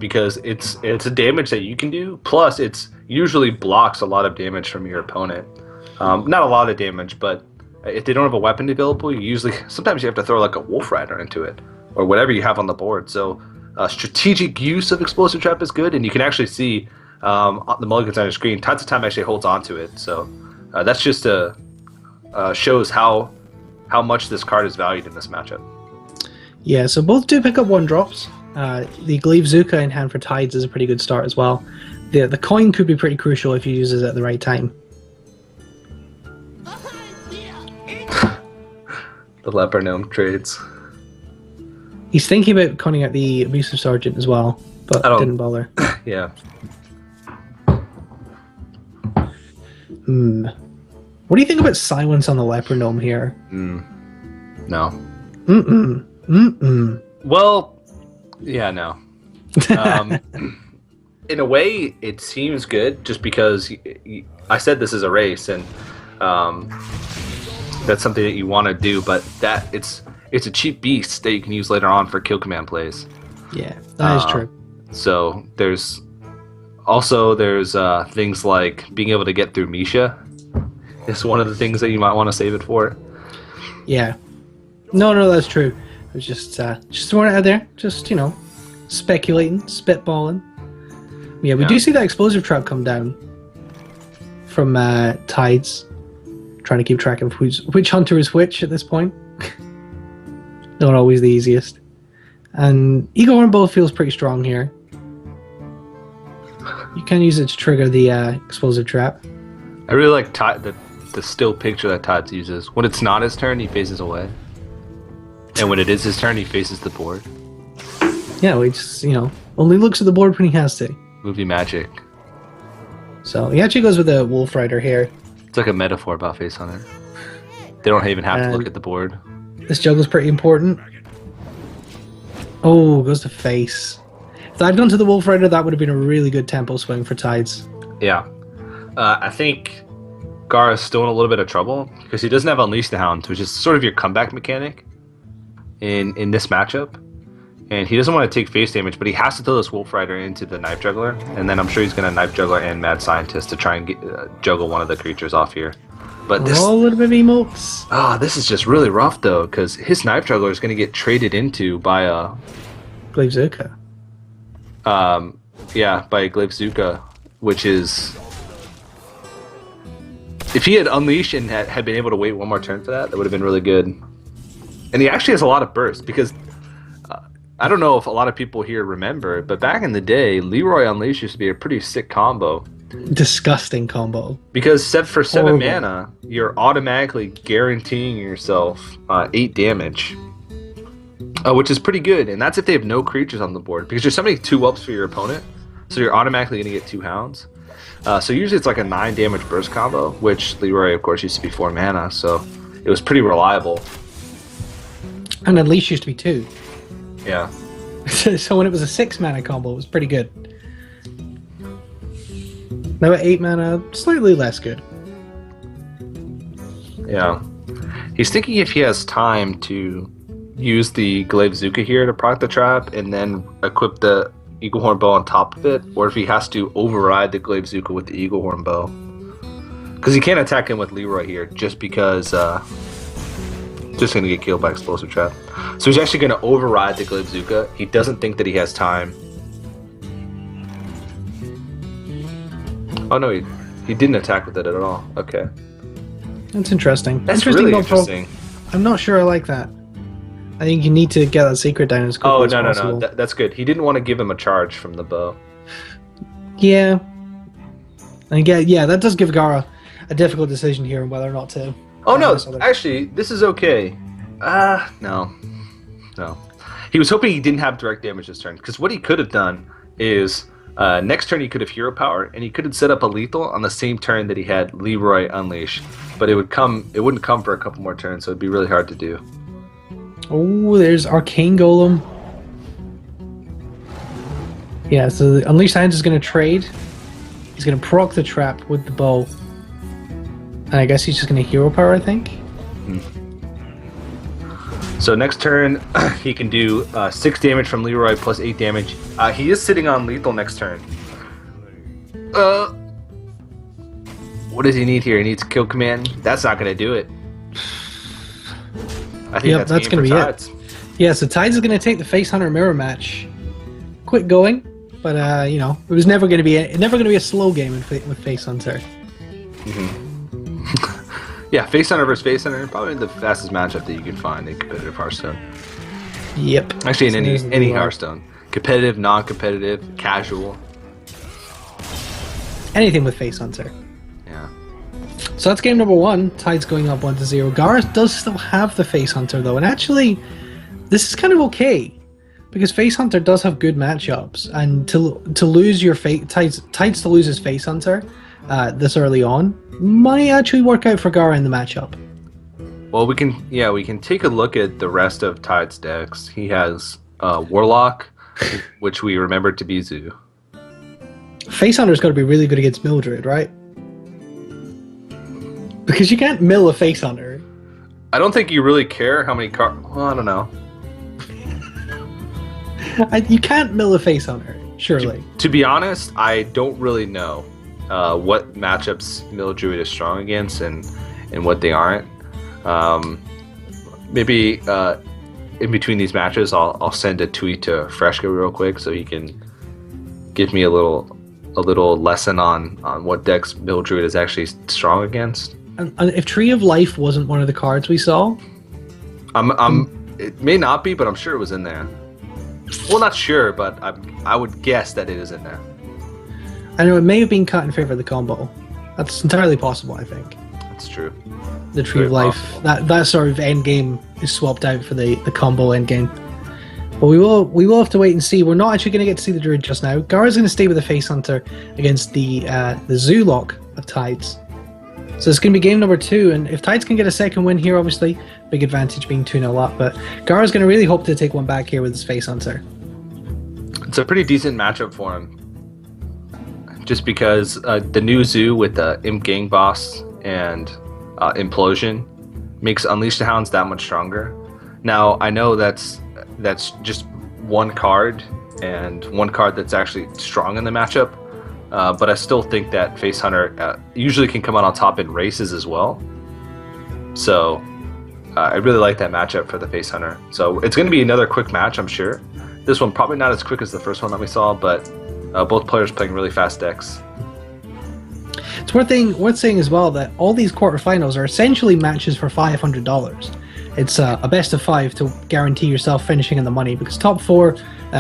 because it's a damage that you can do. Plus, it's usually blocks a lot of damage from your opponent. Not a lot of damage, but if they don't have a weapon available, sometimes you have to throw like a Wolf Rider into it or whatever you have on the board. So strategic use of Explosive Trap is good, and you can actually see on the mulligans on your screen, Tides of Time actually holds onto it. So that's just shows how much this card is valued in this matchup. Yeah, so both do pick up 1-drops. The Glaive Zuka in hand for Tides is a pretty good start as well. The coin could be pretty crucial if you use it at the right time. The Leper Gnome trades. He's thinking about cutting out the Abusive Sergeant as well, but didn't bother. Yeah. What do you think about silence on the Leper Gnome here? No. Mm-mm. Well, yeah, no. In a way, it seems good just because I said this is a race, and that's something that you want to do, but it's a cheap beast that you can use later on for kill command plays. Yeah, that is true. So there's things like being able to get through Misha is one of the things that you might want to save it for. Yeah. No, that's true. I was just throwing it out there, just, speculating, spitballing. Yeah, we do see that Explosive Trap come down from Tides, trying to keep track of which hunter is which at this point. Not always the easiest. And Eagle Horn Bow feels pretty strong here. You can use it to trigger the Explosive Trap. I really like the still picture that Tides uses. When it's not his turn, he faces away. And when it is his turn, he faces the board. Yeah, he just, only looks at the board when he has to. Movie magic. So he actually goes with a Wolf Rider here. It's like a metaphor about Face Hunter. They don't even have to look at the board. This juggle's pretty important. Oh, goes to face. If I'd gone to the Wolf Rider, that would have been a really good tempo swing for Tides. Yeah. I think Gaara's still in a little bit of trouble because he doesn't have Unleash the Hound, which is sort of your comeback mechanic in this matchup. And he doesn't want to take face damage, but he has to throw this Wolf Rider into the Knife Juggler, and then I'm sure he's going to Knife Juggler and Mad Scientist to try and juggle one of the creatures off here. But this, a little bit of emotes. This is just really rough, though, because his Knife Juggler is going to get traded into by a... Glaive Zuka. By Glaive Zuka, which is... If he had Unleashed and had been able to wait one more turn for that would have been really good. And he actually has a lot of burst, because... I don't know if a lot of people here remember, but back in the day, Leroy Unleash used to be a pretty sick combo. Disgusting combo. Because for 7 mana, you're automatically guaranteeing yourself 8 damage. Which is pretty good, and that's if they have no creatures on the board. Because you're summoning 2-ups for your opponent, so you're automatically going to get 2 hounds. So usually it's like a 9 damage burst combo, which Leroy, of course, used to be 4 mana, so it was pretty reliable. And Unleash used to be 2. Yeah. So when it was a 6 mana combo, it was pretty good. Now at 8 mana, slightly less good. Yeah. He's thinking if he has time to use the Glaive Zuka here to proc the trap and then equip the Eagle Horn Bow on top of it, or if he has to override the Glaive Zuka with the Eagle Horn Bow. Because he can't attack him with Leroy here just because just going to get killed by Explosive Trap. So he's actually going to override the Glaive Zuka. He doesn't think that he has time. Oh no, he didn't attack with it at all. Okay. That's interesting. That's really interesting. I'm not sure I like that. I think you need to get that secret down as quickly as possible. No. That's good. He didn't want to give him a charge from the bow. Yeah. And again, that does give Gaara a difficult decision here on whether or not to... Oh no, actually, this is okay. No. He was hoping he didn't have direct damage this turn, because what he could have done is, next turn he could have Hero Power, and he could have set up a lethal on the same turn that he had Leroy Unleash, but it wouldn't come for a couple more turns, so it'd be really hard to do. Oh, there's Arcane Golem. Yeah, so the Unleash Hands is going to trade. He's going to proc the trap with the bow. And I guess he's just going to Hero Power, I think. So next turn, he can do 6 damage from Leroy plus 8 damage. He is sitting on lethal next turn. What does he need here? He needs kill command. That's not going to do it. I think that's going to be Tides. It. Yeah, so Tides is going to take the Face Hunter mirror match. Quick going, but you know, it was never going to be a slow game with Face Hunter. Yeah, Face Hunter versus Face Hunter, probably the fastest matchup that you can find in competitive Hearthstone. Yep. Actually, in any Hearthstone, competitive, non-competitive, casual, anything with Face Hunter. Yeah. So that's game number 1. Tides going up 1-0. Gaara does still have the Face Hunter though, and actually, this is kind of okay because Face Hunter does have good matchups, and to lose your Tides to lose his Face Hunter this early on might actually work out for Gaara in the matchup. Well, we can take a look at the rest of Tides decks. He has Warlock, which we remembered to be Zoo. Face Hunter's got to be really good against Mildred, right? Because you can't mill a Face Hunter. I don't think you really care how many cards. Well, I don't know. You can't mill a Face Hunter, surely. To be honest, I don't really know what matchups Mildred is strong against and what they aren't. Maybe in between these matches, I'll send a tweet to Freshco real quick so he can give me a little lesson on what decks Mildred is actually strong against. And if Tree of Life wasn't one of the cards we saw, it may not be, but I'm sure it was in there. Well, not sure, but I would guess that it is in there. I know it may have been cut in favor of the combo. That's entirely possible, I think. That's true. The Tree of Life, that sort of end game is swapped out for the combo end game. But we will have to wait and see. We're not actually going to get to see the Druid just now. Gaara's going to stay with the Face Hunter against the Zoolock of Tides. So it's going to be game number 2, and if Tides can get a second win here, obviously, big advantage being 2-0 up, but Gaara's going to really hope to take one back here with his Face Hunter. It's a pretty decent matchup for him. Just because the new Zoo with the Imp Gang Boss and Implosion makes Unleash the Hounds that much stronger. Now, I know that's just one card, and one card that's actually strong in the matchup, but I still think that Face Hunter usually can come out on top in races as well. So I really like that matchup for the Face Hunter. So it's going to be another quick match, I'm sure. This one probably not as quick as the first one that we saw, but both players playing really fast decks. It's worth saying as well that all these quarterfinals are essentially matches for $500. It's a best of 5 to guarantee yourself finishing in the money, because top 4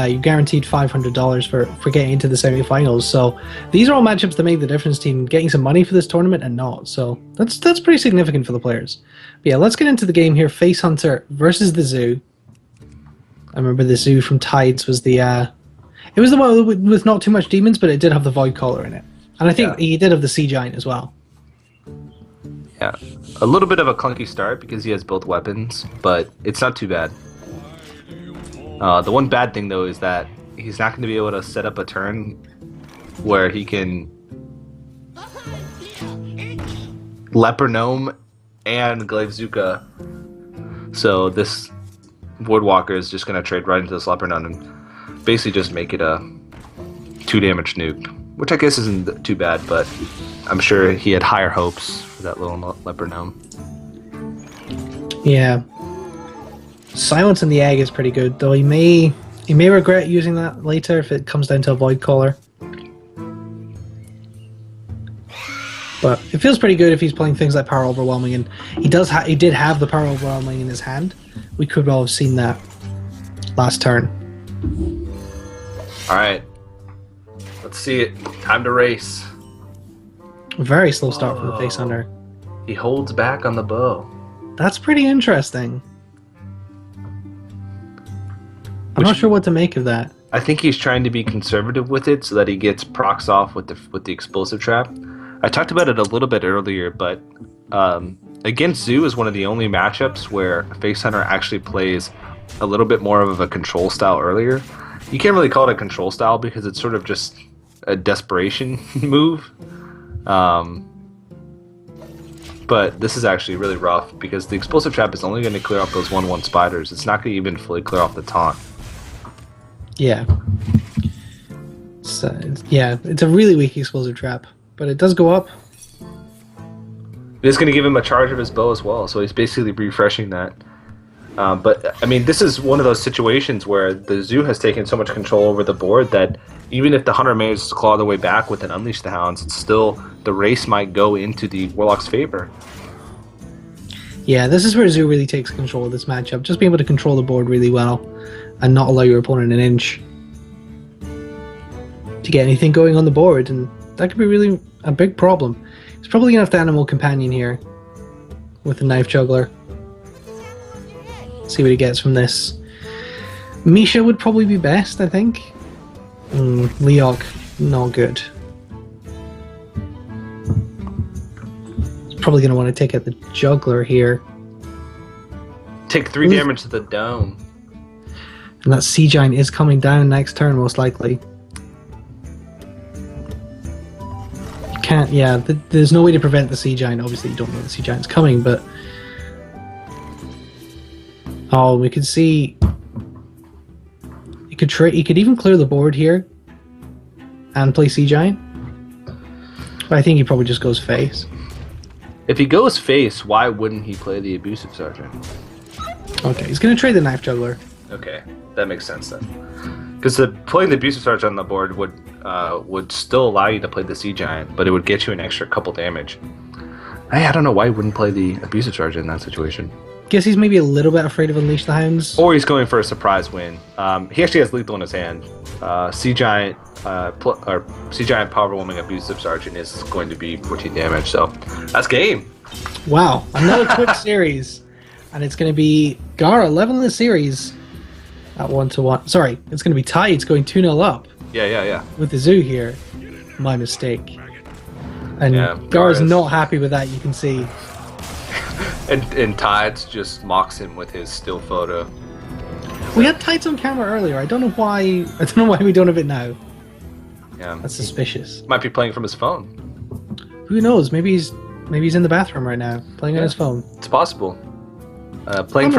you guaranteed $500 for getting into the semifinals. So these are all matchups that make the difference between getting some money for this tournament and not. So that's pretty significant for the players. But yeah, let's get into the game here. Face Hunter versus the Zoo. I remember the Zoo from Tides was the it was the one with not too much demons, but it did have the Void Caller in it, and I think he did have the Sea Giant as well. Yeah, a little bit of a clunky start because he has both weapons, but it's not too bad. The one bad thing though is that he's not going to be able to set up a turn where he can Leper Gnome and Glaivezuka. So this Woodwalker is just going to trade right into this Leper Gnome and basically just make it a 2 damage nuke, which I guess isn't too bad, but I'm sure he had higher hopes for that little Leper Gnome. Yeah. Silence in the Egg is pretty good, though he may regret using that later if it comes down to a Void Caller. But it feels pretty good if he's playing things like Power Overwhelming, and he did have the Power Overwhelming in his hand. We could well have seen that last turn. Alright. Let's see it. Time to race. Very slow start for the Face Hunter. He holds back on the bow. That's pretty interesting. I'm not sure what to make of that. I think he's trying to be conservative with it so that he gets procs off with the explosive trap. I talked about it a little bit earlier, but against Zoo is one of the only matchups where Face Hunter actually plays a little bit more of a control style earlier. You can't really call it a control style because it's sort of just a desperation move. But this is actually really rough because the explosive trap is only going to clear off those 1/1 spiders. It's not going to even fully clear off the taunt. Yeah. So, yeah, it's a really weak explosive trap, but it does go up. It's going to give him a charge of his bow as well, so he's basically refreshing that. But, I mean, this is one of those situations where the zoo has taken so much control over the board that even if the hunter manages to claw their way back with an Unleash the Hounds, it's still, the race might go into the Warlock's favor. Yeah, this is where Zoo really takes control of this matchup. Just being able to control the board really well and not allow your opponent an inch to get anything going on the board, and that could be really a big problem. He's probably going to have to Animal Companion here with the Knife Juggler. See what he gets from this. Misha would probably be best, I think. Leok, not good. He's probably going to want to take out the Juggler here. Take 3 damage to the dome. And that Sea Giant is coming down next turn, most likely. You can't, yeah, there's no way to prevent the Sea Giant. Obviously, you don't know the Sea Giant's coming, but... Oh, we could see... He could even clear the board here and play Sea Giant. But I think he probably just goes face. If he goes face, why wouldn't he play the Abusive Sergeant? Okay, he's going to trade the Knife Juggler. Okay, that makes sense then. Because playing the Abusive Sergeant on the board would still allow you to play the Sea Giant, but it would get you an extra couple damage. I don't know why he wouldn't play the Abusive Sergeant in that situation. Guess he's maybe a little bit afraid of Unleash the Hounds. Or he's going for a surprise win. He actually has lethal in his hand. Sea Giant Sea Giant powerwhelming Abusive Sergeant is going to be 14 damage. So that's game. Wow, another quick series, and it's going to be Gaara leveling the series at 1-1. Sorry, it's going to be tides going 2-0 up. Yeah. With the zoo here. My mistake. And yeah, Gaara's not happy with that, you can see. And Tides just mocks him with his still photo. We had Tides on camera earlier. I don't know why we don't have it now. Yeah. That's suspicious. Might be playing from his phone. Who knows? Maybe he's in the bathroom right now, playing on his phone. It's possible. Playing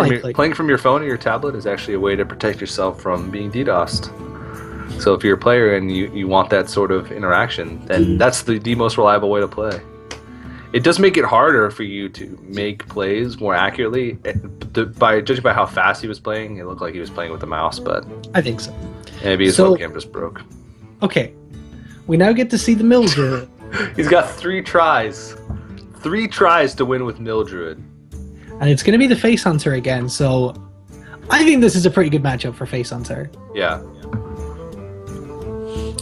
from your phone or your tablet is actually a way to protect yourself from being DDoSed. So if you're a player and you want that sort of interaction, then that's the most reliable way to play. It does make it harder for you to make plays more accurately. Judging by how fast he was playing, it looked like he was playing with the mouse, but I think so. Maybe his webcam just broke. Okay, we now get to see the Mill Druid. He's got 3 tries. 3 tries to win with Mill Druid. And it's going to be the Face Hunter again, so I think this is a pretty good matchup for Face Hunter. Yeah.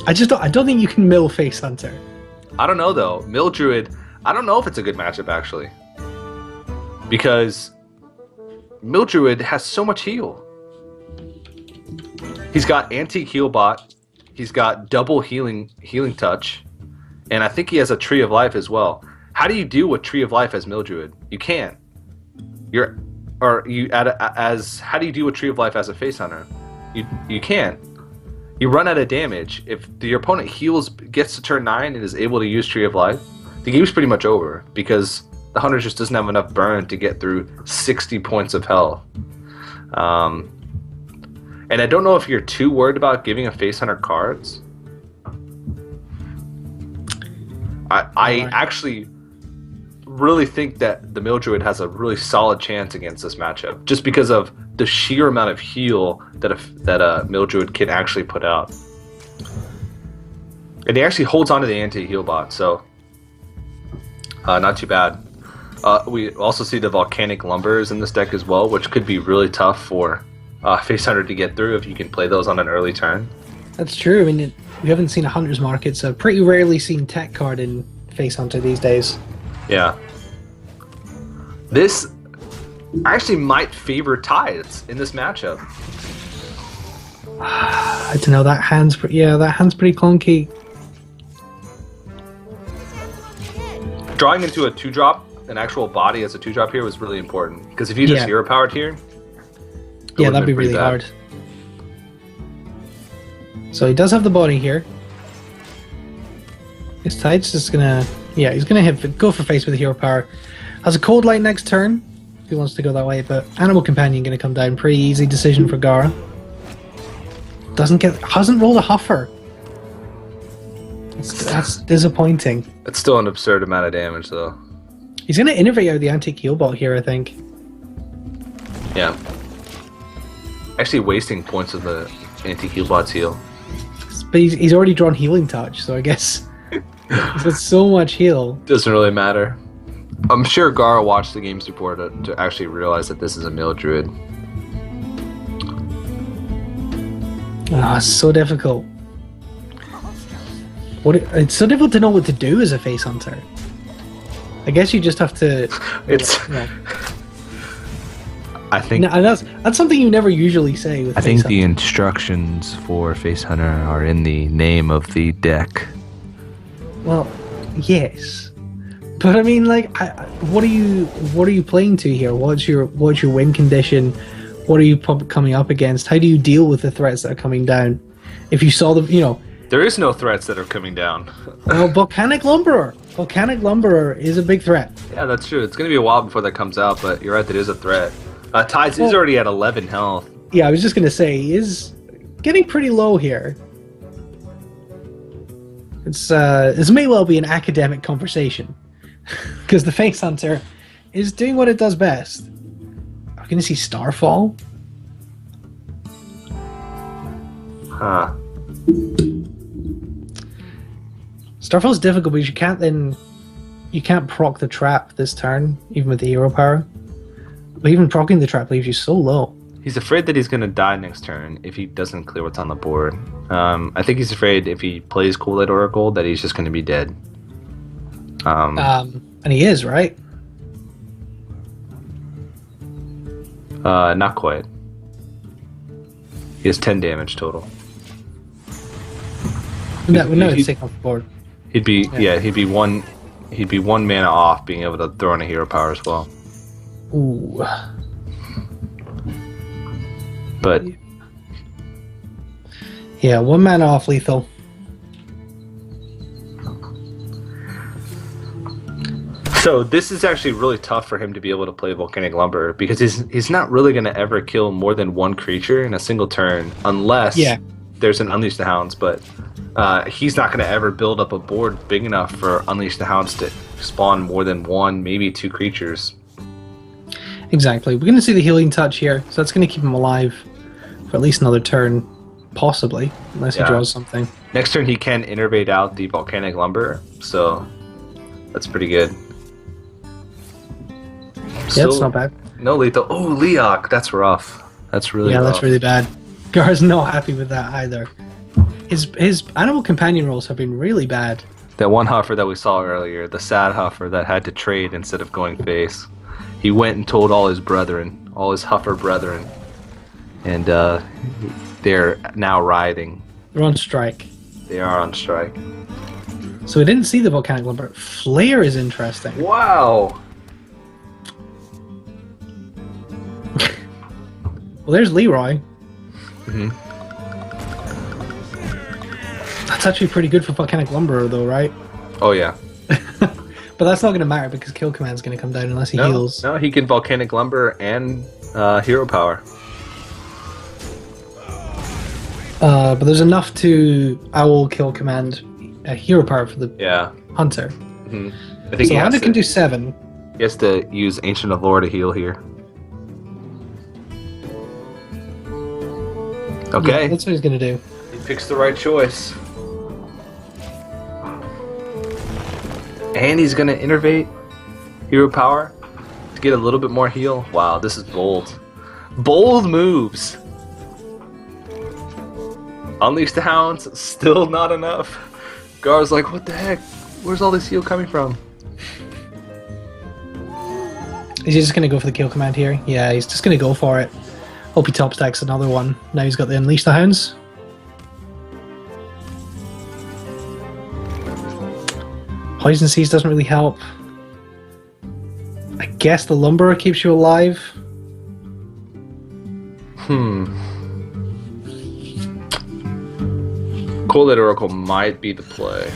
I don't think you can mill Face Hunter. I don't know though. Mill Druid, I don't know if it's a good matchup actually. Because Mill Druid has so much heal. He's got Antique Heal Bot, he's got double healing touch, and I think he has a Tree of Life as well. How do you deal with Tree of Life as Mill Druid? You can't. How do you deal with Tree of Life as a Face Hunter? You can't. You run out of damage. If your opponent gets to turn 9 and is able to use Tree of Life, the game's pretty much over because the hunter just doesn't have enough burn to get through 60 points of health. And I don't know if you're too worried about giving a Face Hunter cards. I actually really think that the Mill Druid has a really solid chance against this matchup, just because of the sheer amount of heal that a Mill Druid can actually put out. And he actually holds on to the anti-heal bot, so not too bad. We also see the Volcanic Lumbers in this deck as well, which could be really tough for Face Hunter to get through if you can play those on an early turn. That's true. I mean, we haven't seen a Hunter's Mark. It's a pretty rarely seen tech card in Face Hunter these days. Yeah. This actually might favor Tides in this matchup. I don't know. That hand's pretty clunky. Drawing into a 2-drop, an actual body as a 2-drop here was really important, because if you just hero powered here, that'd be really hard. So he does have the body here. His Tides is gonna, he's gonna go for face with the hero power. Has a Cold Light next turn. If he wants to go that way, but Animal Companion going to come down. Pretty easy decision for Gaara. Hasn't rolled a Huffer. That's disappointing. It's still an absurd amount of damage, though. He's going to innovate out the Antique Heal Bot here, I think. Yeah. Actually wasting points of the Antique Heal Bot's heal. But he's already drawn Healing Touch, so I guess he's got so much heal. Doesn't really matter. I'm sure Gaara watched the games before to actually realize that this is a Mill Druid. Ah, it's so difficult. It's so difficult to know what to do as a face hunter. I guess you just have to. I think. And that's something you never usually say. With I face think hunter. the instructions for Face Hunter are in the name of the deck. Well, yes, but I mean, like, what are you playing to here? What's your win condition? What are you coming up against? How do you deal with the threats that are coming down? If you saw There is no threats that are coming down. well, Volcanic Lumberer. Volcanic Lumberer is a big threat. Yeah, that's true. It's going to be a while before that comes out, but you're right, that is a threat. Tides is already at 11 health. Yeah, I was just gonna say he is getting pretty low here. This may well be an academic conversation because the Face Hunter is doing what it does best. Are we gonna see Starfall? Huh. Starfall's difficult because you can't proc the trap this turn, even with the hero power. But even proccing the trap leaves you so low. He's afraid that he's going to die next turn if he doesn't clear what's on the board. I think he's afraid if he plays Kool-Aid Oracle that he's just going to be dead. And he is, right? Not quite. He has 10 damage total. No, it's taken off the board. He'd be one mana off being able to throw in a hero power as well. Ooh. But yeah, 1 mana off lethal. so this is actually really tough for him to be able to play Volcanic Lumber because he's not really going to ever kill more than one creature in a single turn unless there's an Unleash the Hounds, but he's not going to ever build up a board big enough for Unleash the Hounds to spawn more than 1, maybe 2 creatures. Exactly. We're going to see the Healing Touch here, so that's going to keep him alive for at least another turn, possibly, unless he draws something. Next turn he can innervate out the Volcanic Lumber, so that's pretty good. Yeah, it's not bad. No lethal. Oh, Leok, that's rough. That's really rough. That's really bad. Gar's not happy with that either. His Animal Companion rolls have been really bad. That one Huffer that we saw earlier, the sad Huffer that had to trade instead of going face. He went and told all his brethren, all his Huffer brethren, and they're now rioting. They're on strike. They are on strike. So we didn't see the Volcanic Lumber. Flare is interesting. Wow! Well, there's Leroy. Mm-hmm. That's actually pretty good for Volcanic Lumberer, though, right? Oh, yeah. But that's not going to matter because Kill Command's going to come down unless he heals. No, he can Volcanic Lumber and Hero Power. But there's enough to Owl Kill Command Hero Power for the Hunter. Mm-hmm. I think so Hunter can do 7. He has to use Ancient of Lore to heal here. Okay. Yeah, that's what he's going to do. He picks the right choice. And he's going to innervate Hero Power to get a little bit more heal. Wow, this is bold. Bold moves. Unleash the Hounds, still not enough. Gar's like, what the heck? Where's all this heal coming from? Is he just going to go for the Kill Command here? Yeah, he's just going to go for it. Hope he top stacks another one. Now he's got the Unleash the Hounds. Poison Seas doesn't really help. I guess the Lumberer keeps you alive. Kool-Aid Oracle might be the play.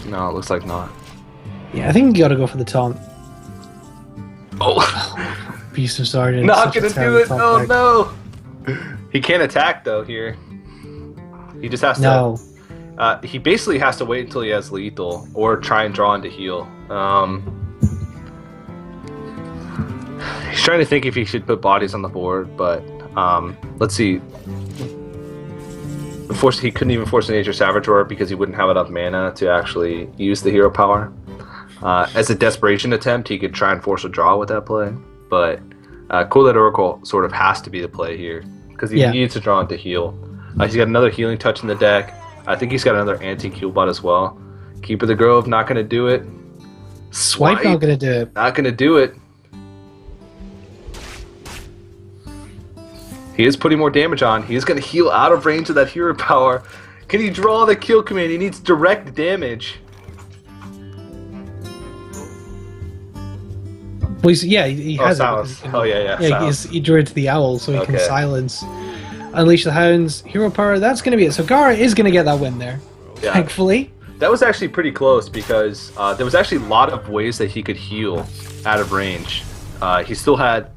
No, it looks like not. Yeah, I think you gotta go for the taunt. Oh, Beast of Sergeant. not such a gonna do terrible it. top Oh deck. no. He can't attack though here. He just has No. to. He basically has to wait until he has lethal or try and draw into heal. He's trying to think if he should put bodies on the board, but let's see. He couldn't even force a Nature Savage Roar because he wouldn't have enough mana to actually use the hero power. As a desperation attempt, he could try and force a draw with that play, but Cooled Oracle sort of has to be the play here because he needs to draw into heal. He's got another healing touch in the deck. I think he's got another anti-Q bot as well. Keeper the Grove, not going to do it. Swipe not going to do it. Not going to do it. He is putting more damage on. He is going to heal out of range of that hero power. Can he draw the kill command? He needs direct damage. Well, he has silence. it. Oh, yeah. Yeah, he drew it to the owl, so he can silence. Unleash the Hounds, hero power, that's going to be it. So Gaara is going to get that win there, thankfully. That was actually pretty close because there was actually a lot of ways that he could heal out of range. He still had,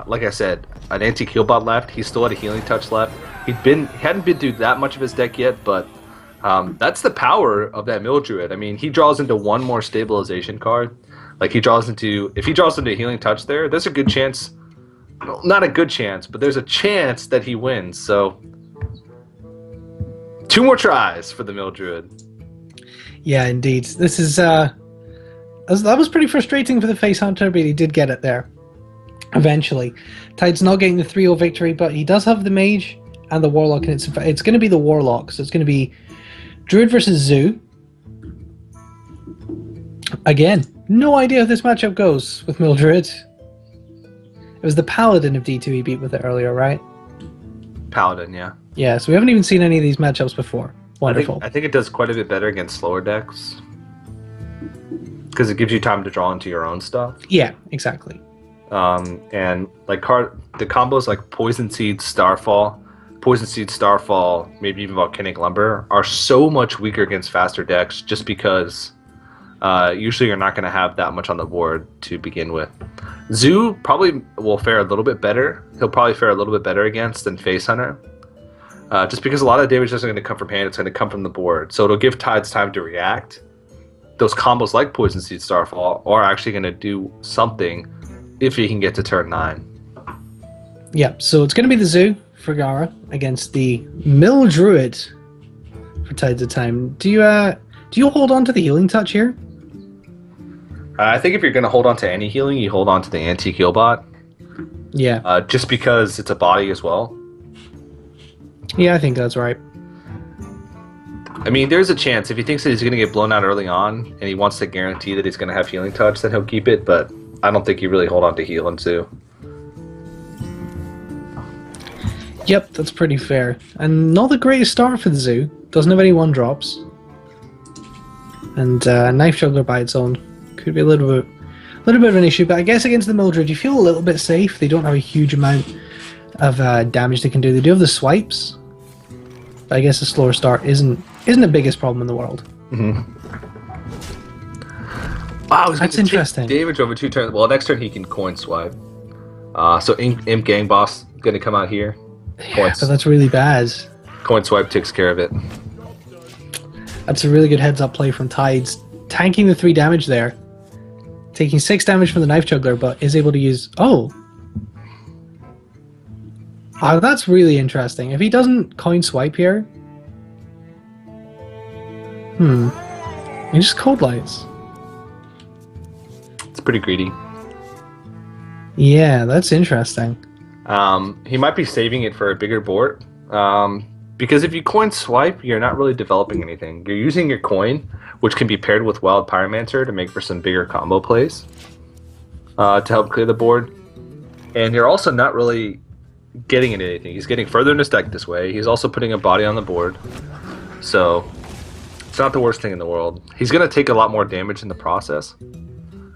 like I said, an anti-kill bot left. He still had a healing touch left. He hadn't been through that much of his deck yet, but that's the power of that Mill Druid. I mean, he draws into one more stabilization card. Like if he draws into a healing touch there's a good chance. Well, not a good chance, but there's a chance that he wins. So 2 more tries for the Mill Druid. Yeah, indeed. This is that was pretty frustrating for the Face Hunter, but he did get it there eventually. Tide's not getting the 3-0 victory, but he does have the Mage and the Warlock, and it's going to be the Warlock. So it's going to be Druid versus Zoo. Again, no idea how this matchup goes with Mill Druid. It was the Paladin of D2 he beat with it earlier, right? Paladin, yeah. Yeah, so we haven't even seen any of these matchups before. Wonderful. I think it does quite a bit better against slower decks because it gives you time to draw into your own stuff. Yeah, exactly. And like the combos like Poison Seed, Starfall, maybe even Volcanic Lumber are so much weaker against faster decks just because usually you're not going to have that much on the board to begin with. Zoo probably will fare a little bit better. He'll probably fare a little bit better against than Face Hunter. Just because a lot of damage isn't going to come from hand, it's going to come from the board. So it'll give Tides time to react. Those combos like Poison Seed, Starfall are actually going to do something if he can get to turn 9. Yeah, so it's going to be the Zoo for Gaara against the Mill Druid for Tides of Time. Do you hold on to the healing touch here? I think if you're going to hold on to any healing, you hold on to the anti-kill bot. Yeah. Just because it's a body as well. Yeah, I think that's right. I mean, there's a chance if he thinks that he's going to get blown out early on and he wants to guarantee that he's going to have healing touch, then he'll keep it, but I don't think you really hold on to heal and Zoo. Yep, that's pretty fair. And not the greatest start for the Zoo. Doesn't have any 1-drops. And Knife Juggler by its own could be a little bit of an issue, but I guess against the Mildred you feel a little bit safe. They don't have a huge amount of damage they can do. They do have the swipes, but I guess a slower start isn't the biggest problem in the world. Mm-hmm. Wow, that's interesting. Damage over 2 turns. Well, next turn he can coin swipe. So Imp Gang Boss going to come out here. Yeah, but that's really bad. Coin swipe takes care of it. That's a really good heads-up play from Tides. Tanking the 3 damage there. Taking 6 damage from the Knife Juggler, but is able to use... Oh, that's really interesting. If he doesn't coin swipe here... He just Cold Lights. It's pretty greedy. Yeah, that's interesting. He might be saving it for a bigger board. Because if you coin swipe, you're not really developing anything. You're using your coin, which can be paired with Wild Pyromancer to make for some bigger combo plays to help clear the board. And you're also not really getting into anything. He's getting further in his deck this way. He's also putting a body on the board. So it's not the worst thing in the world. He's going to take a lot more damage in the process.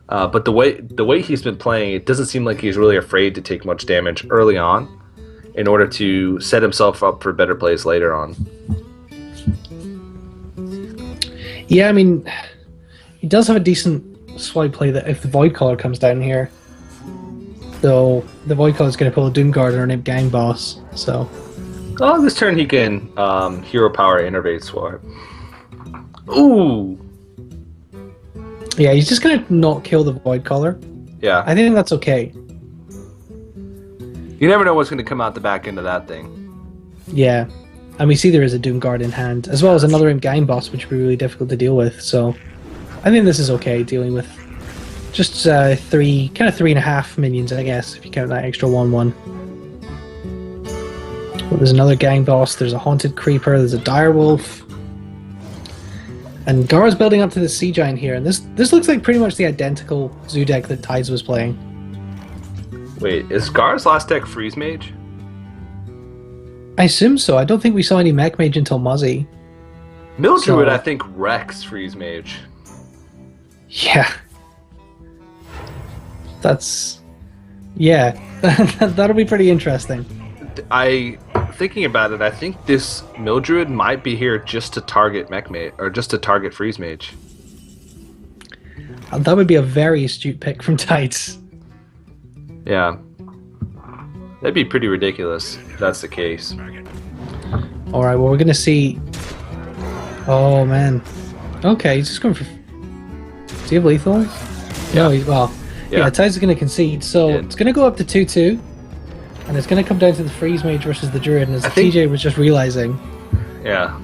But the way he's been playing, it doesn't seem like he's really afraid to take much damage early on in order to set himself up for better plays later on. Yeah, I mean, he does have a decent swipe play that if the Void Caller comes down here, Though the Void Caller is going to pull a Doomguard or an Imp Gang Boss, so... Oh, this turn he can Hero Power Innervate Sword. Ooh! Yeah, he's just going to not kill the Void Caller. Yeah. I think that's okay. You never know what's going to come out the back end of that thing. Yeah. And we see there is a Doomguard in hand, as well as another Imp Gang Boss, which would be really difficult to deal with, so... I think this is okay, dealing with just 3.5 minions, I guess, if you count that extra 1/1. Well, there's another Gang Boss, there's a Haunted Creeper, there's a Direwolf. And Gaara's building up to the Sea Giant here, and this looks like pretty much the identical Zoo deck that Tides was playing. Wait, is Gaara's last deck Freeze Mage? I assume so. I don't think we saw any Mech Mage until Muzzy. Mildruid, So- I think, wrecks Freeze Mage. Yeah. That's... Yeah. That'll be pretty interesting. Thinking about it, I think this Mildruid might be here just to target Mech Mage, or just to target Freeze Mage. That would be a very astute pick from Tides. Yeah. That'd be pretty ridiculous if that's the case. Alright, well, we're gonna see... Oh, man. Okay, he's just going for... Does he have lethal? No, he's... Well, yeah, Tides is gonna concede, so it's gonna go up to 2-2. And it's gonna come down to the Freeze Mage versus the Druid, and as TJ was just realizing... Yeah.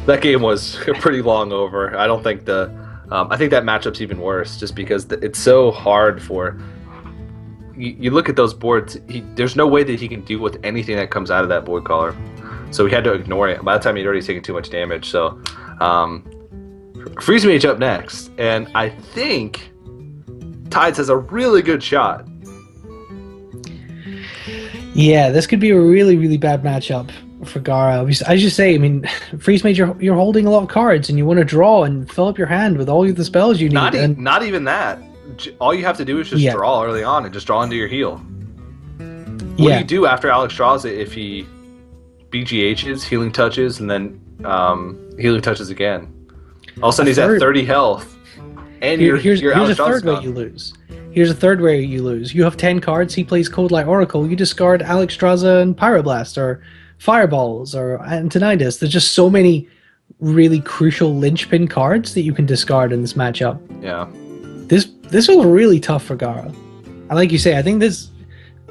That game was pretty long over. I don't think the... I think that matchup's even worse, just because it's so hard for... You look at those boards, there's no way that he can deal with anything that comes out of that Void Caller. So he had to ignore it. By the time he'd already taken too much damage, so... Freeze Mage up next, and I think Tides has a really good shot. Yeah, this could be a really, really bad matchup for Gaara. As you say, I mean, Freeze Mage, you're holding a lot of cards, and you want to draw and fill up your hand with all of the spells you need. Not even that. All you have to do is just draw early on and just draw into your heal. What do you do after Alex draws it if he BGHs, Healing Touches, and then Healing Touches again? All of a sudden he's at 30 health, and here's Alex a third way gone. you lose. Here's a third way you lose. You have 10 cards, he plays Cold Light Oracle, you discard Alexstrasza and Pyroblast, or Fireballs, or Antonidas. There's just so many really crucial linchpin cards that you can discard in this matchup. Yeah. This was really tough for Gaara. And like you say, I think this...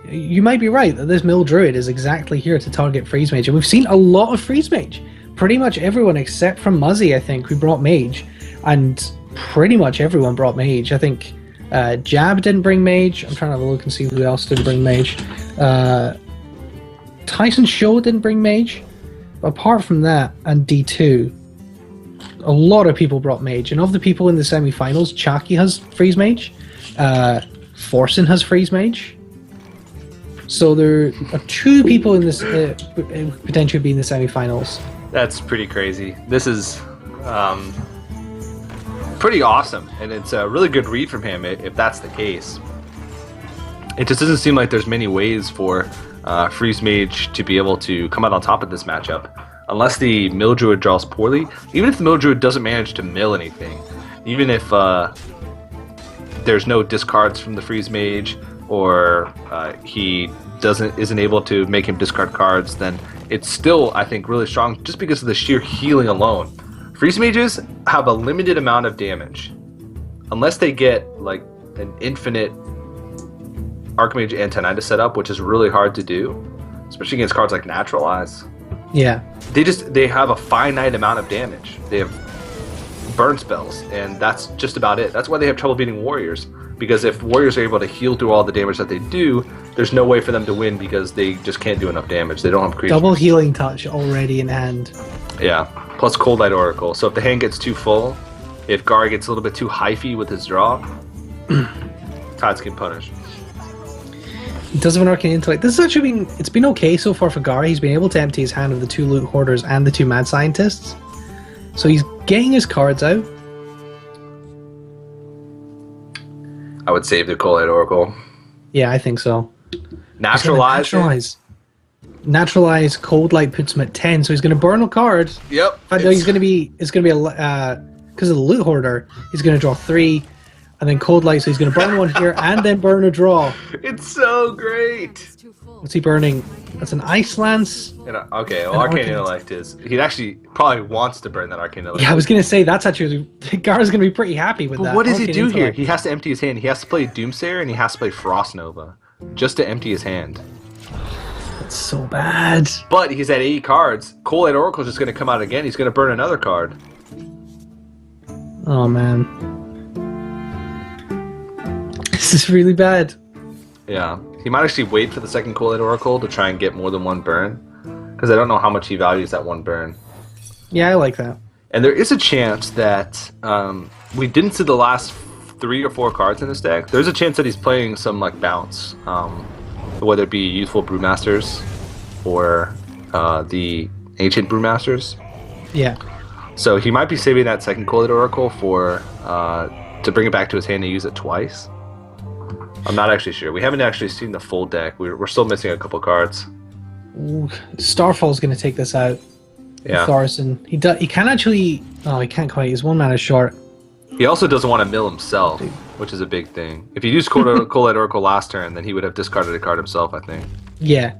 You might be right, that this Mill Druid is exactly here to target Freeze Mage. And we've seen a lot of Freeze Mage. Pretty much everyone except from Muzzy, I think, who brought Mage. And pretty much everyone brought Mage. I think Jab didn't bring Mage. I'm trying to have a look and see who else didn't bring Mage. Tyson Show didn't bring Mage. But apart from that, and D2, a lot of people brought Mage. And of the people in the semi-finals, Chaki has Freeze Mage. Forsen has Freeze Mage. So there are 2 people in this potentially be in the semi-finals. That's pretty crazy. This is pretty awesome, and it's a really good read from him if that's the case. It just doesn't seem like there's many ways for Freeze Mage to be able to come out on top of this matchup. Unless the Mill Druid draws poorly, even if the Mill Druid doesn't manage to mill anything, even if there's no discards from the Freeze Mage, or he isn't able to make him discard cards, then it's still, I think, really strong just because of the sheer healing alone. Freeze Mages have a limited amount of damage. Unless they get like an infinite Archmage Antonidas setup, which is really hard to do, especially against cards like Naturalize. Yeah. They have a finite amount of damage. They have burn spells, and that's just about it. That's why they have trouble beating Warriors. Because if Warriors are able to heal through all the damage that they do, there's no way for them to win because they just can't do enough damage. They don't have creatures. Double Healing Touch already in hand. Yeah, plus Cold Light Oracle. So if the hand gets too full, if Gaara gets a little bit too hyphy with his draw, Tides get punished. He does have an Arcane Intellect. This has actually it's been okay so far for Gaara. He's been able to empty his hand of the 2 Loot Hoarders and the 2 Mad Scientists. So he's getting his cards out. I would save the Cold Light Oracle. Yeah, I think so. Naturalize. Naturalize Cold Light puts him at 10, so he's going to burn a card. Yep. In fact, no, it's going to be because of the Loot Hoarder. He's going to draw 3. and then Cold Light, so he's going to burn one here and then burn a draw. It's so great. What's he burning? That's an Ice Lance. And, okay, well, Arcane Intellect is... He actually probably wants to burn that Arcane Intellect. Yeah, I was going to say, that's actually... Gaara's going to be pretty happy with that. But what does he Arcane do here? Intellect. He has to empty his hand. He has to play Doomsayer, and he has to play Frost Nova. Just to empty his hand. That's so bad. But he's at 8 cards. Cold-Light Oracle's just going to come out again. He's going to burn another card. Oh, man. This is really bad. Yeah. He might actually wait for the second Cold-Light Oracle to try and get more than one burn. Because I don't know how much he values that one burn. Yeah, I like that. And there is a chance that we didn't see the last 3 or 4 cards in this deck. There's a chance that he's playing some like bounce. Whether it be Youthful Brewmasters or the Ancient Brewmasters. Yeah. So he might be saving that second Cold-Light Oracle for to bring it back to his hand and use it twice. I'm not actually sure. We haven't actually seen the full deck. We're still missing a couple cards. Ooh, Starfall's going to take this out. Yeah. Thorson. He can actually... Oh, he can't quite. He's 1 mana short. He also doesn't want to mill himself, which is a big thing. If he used Cold-Light Oracle last turn, then he would have discarded a card himself, I think. Yeah.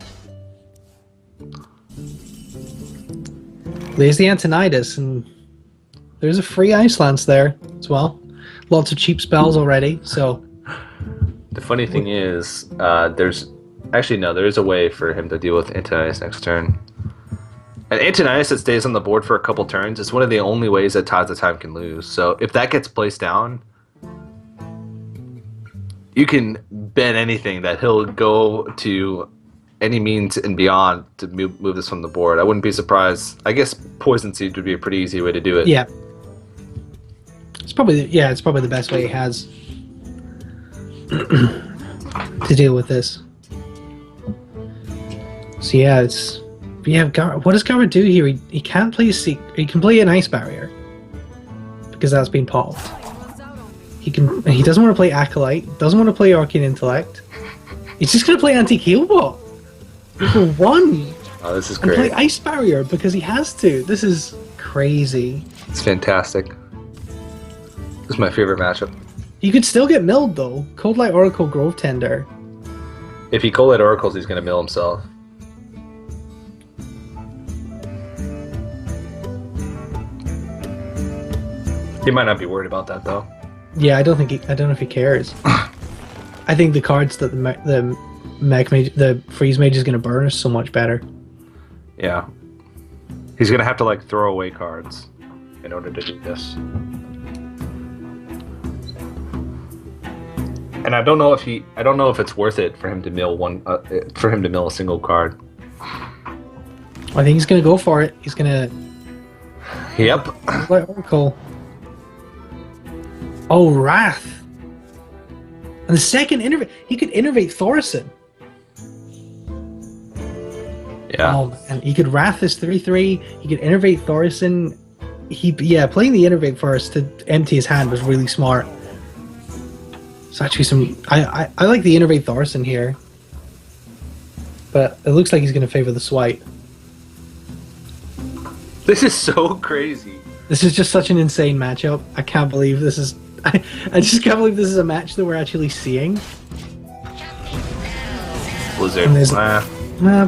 There's the Antonidas, and there's a free Ice Lance there as well. Lots of cheap spells already, so... The funny thing is, there's... Actually, no, there is a way for him to deal with Antonidas next turn. And Antonidas that stays on the board for a couple turns is one of the only ways that Tides of Time can lose. So if that gets placed down, you can bet anything that he'll go to any means and beyond to move this from the board. I wouldn't be surprised. I guess Poison Seed would be a pretty easy way to do it. Yeah. It's probably the best way he has to deal with this. So yeah, it's... Yeah, what does Gaara do here? He can't play he can play an Ice Barrier because that's been popped. He doesn't want to play Acolyte, doesn't want to play Arcane Intellect. He's just gonna play Anti-Healbot for 1. Oh, this is and great. play Ice Barrier because he has to. This is crazy. It's fantastic. This is my favorite matchup. You could still get milled though. Cold Light Oracle Grove Tender. If he Cold-Light Oracles, he's gonna mill himself. He might not be worried about that though. Yeah, I don't know if he cares. I think the cards that the Freeze Mage is going to burn are so much better. Yeah. He's gonna have to like throw away cards in order to do this. And I don't know if it's worth it for him to mill a single card. I think he's going to go for it. He's going to... Yep. Light Oracle. Oh, Wrath. And the second Innervate... He could Innervate Thorson. Yeah. Oh, man. He could Wrath this 3/3. He could Innervate Thorson. Playing the Innervate first to empty his hand was really smart. It's actually some... I like the Innervate Thorson here. But it looks like he's going to favor the Swipe. This is so crazy. This is just such an insane matchup. I can't believe this is... I just can't believe this is a match that we're actually seeing. Blizzard.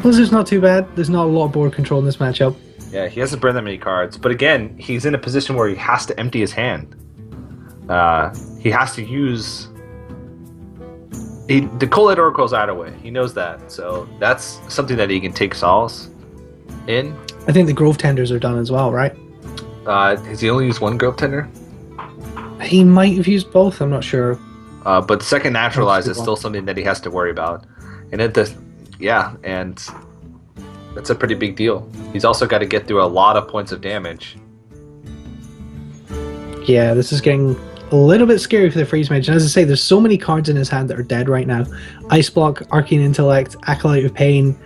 Blizzard's not too bad. There's not a lot of board control in this matchup. Yeah, he hasn't burned that many cards. But again, he's in a position where he has to empty his hand. He has to use... the Cold-Light Oracle's out of way. He knows that. So that's something that he can take solace in. I think the Grove Tenders are done as well, right? Has he only used 1 Grove Tender? He might have used both, I'm not sure. But second Naturalize is still something that he has to worry about. And and that's a pretty big deal. He's also got to get through a lot of points of damage. Yeah, this is getting a little bit scary for the Freeze Mage. And as I say, there's so many cards in his hand that are dead right now. Ice Block, Arcane Intellect, Acolyte of Pain.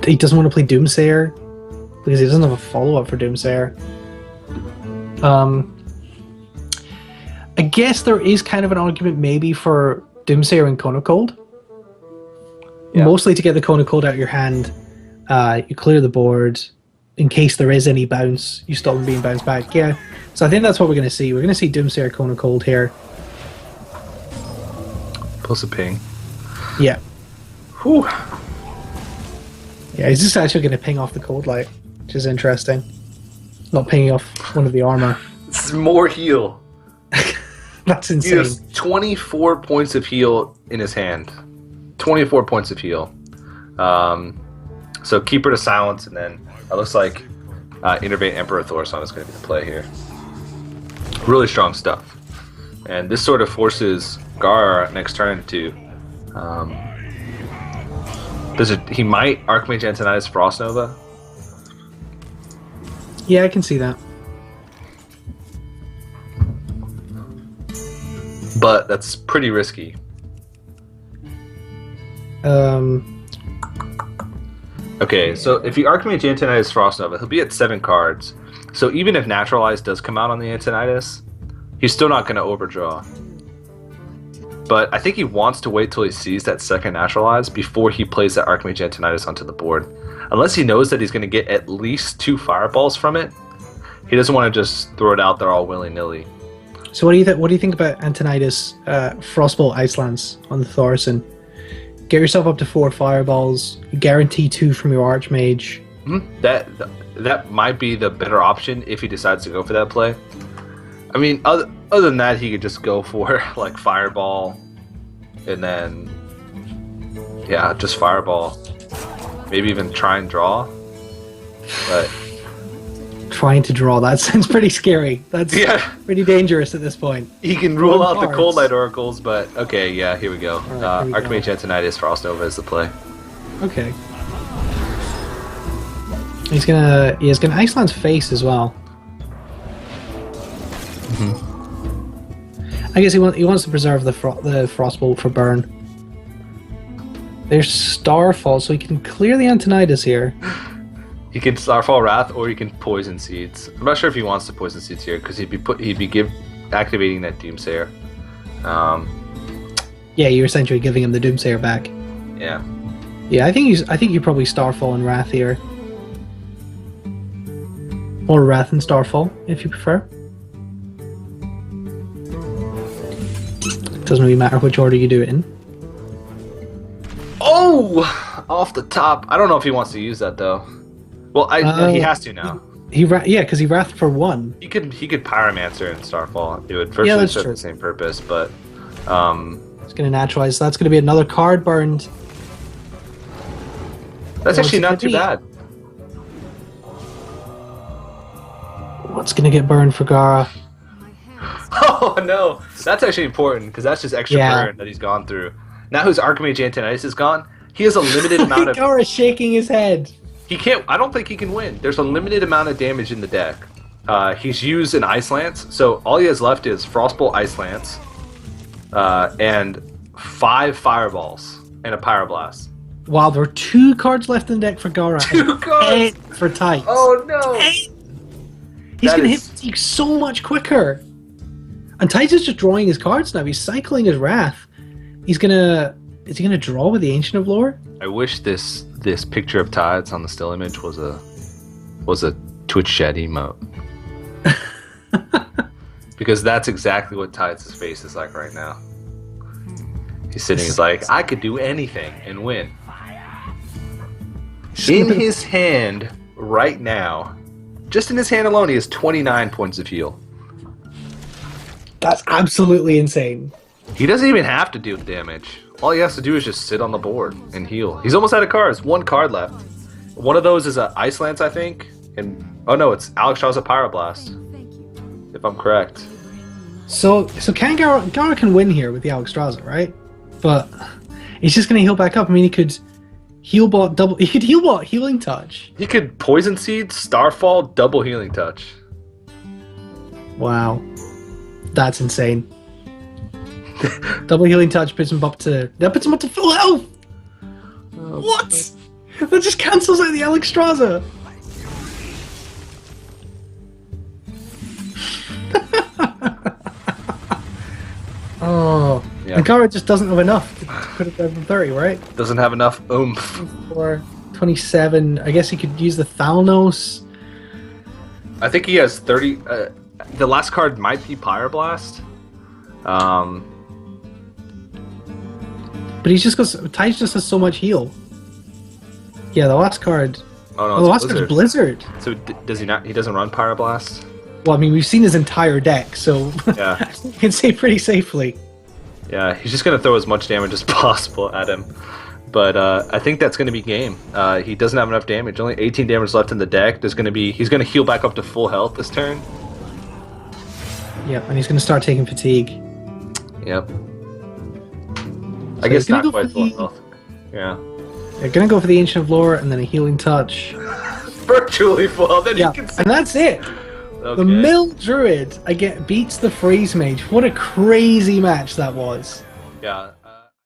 He doesn't want to play Doomsayer because he doesn't have a follow-up for Doomsayer. I guess there is kind of an argument maybe for Doomsayer and Cone of Cold. Yeah. Mostly to get the Cone of Cold out of your hand. You clear the board. in case there is any bounce, you stop them being bounced back. Yeah. So I think that's what we're going to see. We're going to see Doomsayer Cone of Cold here. Plus a ping. Yeah. Whew. Yeah, he's just actually going to ping off the Cold Light, which is interesting. Not pinging off one of the armor. It's more heal. That's He insane. has 24 points of heal in his hand. 24 points of heal. So Keeper to Silence, and then it looks like Innervate Emperor Thorson is going to be the play here. Really strong stuff. And this sort of forces Gaara next turn to... he might Archmage Antonidas Frost Nova. Yeah, I can see that. But that's pretty risky. Okay, so if you Archmage Antonidas Frost Nova, he'll be at 7 cards. So even if Naturalize does come out on the Antonidas, he's still not going to overdraw. But I think he wants to wait till he sees that second Naturalize before he plays that Archmage Antonidas onto the board. Unless he knows that he's going to get at least 2 fireballs from it, he doesn't want to just throw it out there all willy-nilly. So what do you think about Antonidas Frostbolt Ice Lance on the Thorson? Get yourself up to 4 fireballs. Guarantee 2 from your Archmage. That might be the better option if he decides to go for that play. I mean, other than that, he could just go for like Fireball, and then just Fireball. Maybe even try and draw. But Trying to draw, that sounds pretty scary. That's pretty dangerous at this point. he can rule out the cards. Cold Light Oracles, but okay, yeah, here we go. All right, here we Archmage Antonidas Frost Nova is the play. Okay. He's gonna Ice Lance face as well. I guess he wants to preserve the Frostbolt for burn. There's Starfall, so he can clear the Antonidas here. He can Starfall Wrath, or he can Poison Seeds. I'm not sure if he wants to Poison Seeds here because he'd be activating that Doomsayer. Yeah, you're essentially giving him the Doomsayer back. Yeah. Yeah, I think you probably Starfall and Wrath here, or Wrath and Starfall if you prefer. Doesn't really matter which order you do it in. Oh, off the top. I don't know if he wants to use that though. Well, he has to now. Because he Wrath for 1. He could Pyromancer and Starfall. It would virtually serve the same purpose, but it's going to naturalize. So that's going to be another card burned. That's actually not too bad. What's going to get burned for Gaara? Oh no, that's actually important because that's just extra burn that he's gone through. Now his Archmage Antonidas is gone. He has a limited amount of. Gaara's shaking his head. He can't. I don't think he can win. There's a limited amount of damage in the deck. He's used an Ice Lance, so all he has left is Frostbolt Ice Lance, and 5 Fireballs and a Pyroblast. Wow, there are 2 cards left in the deck for Gaara. 2 cards for Tides. Oh no! He's going to hit fatigue so much quicker. And Tides is just drawing his cards now. He's cycling his Wrath. Is he gonna draw with the Ancient of Lore? I wish this picture of Tides on the still image was a Twitch chat emote. Because that's exactly what Tides' face is like right now. He's sitting, he's like, I could do anything and win. In his hand right now, just in his hand alone, he has 29 points of heal. That's absolutely insane. He doesn't even have to do damage. All he has to do is just sit on the board and heal. He's almost out of cards. 1 card left. One of those is an Ice Lance, I think. And oh no, it's Alexstrasza Pyroblast. If I'm correct. So Gaara can win here with the Alexstrasza, right? But he's just gonna heal back up. I mean, he could heal bot double. He could heal bot Healing Touch. He could Poison Seed, Starfall, double Healing Touch. Wow, that's insane. Double Healing Touch puts him up to full health. Oh, what? That just cancels out the Alexstrasza. Oh, yeah. And Gaara just doesn't have enough to put it down from 30, right? Doesn't have enough oomph. For 27, I guess he could use the Thalnos. I think he has 30. The last card might be Pyroblast. But he's just goes. Tides just has so much heal. Yeah, the last card. Oh no, Oh, the last card's Blizzard. So does he not? He doesn't run Pyroblast. Well, I mean, we've seen his entire deck, so Yeah. you can say pretty safely. Yeah, he's just gonna throw as much damage as possible at him. But I think that's gonna be game. He doesn't have enough damage. Only 18 damage left in the deck. He's gonna heal back up to full health this turn. Yep, and he's going to start taking fatigue. Yep. So I guess he's gonna not go quite for full the- health. Yeah. They're going to go for the Ancient of Lore and then a Healing Touch. Virtually full health. And Yeah, you can see. and that's it. Okay. The Mill Druid again beats the Freeze Mage. What a crazy match that was. Yeah.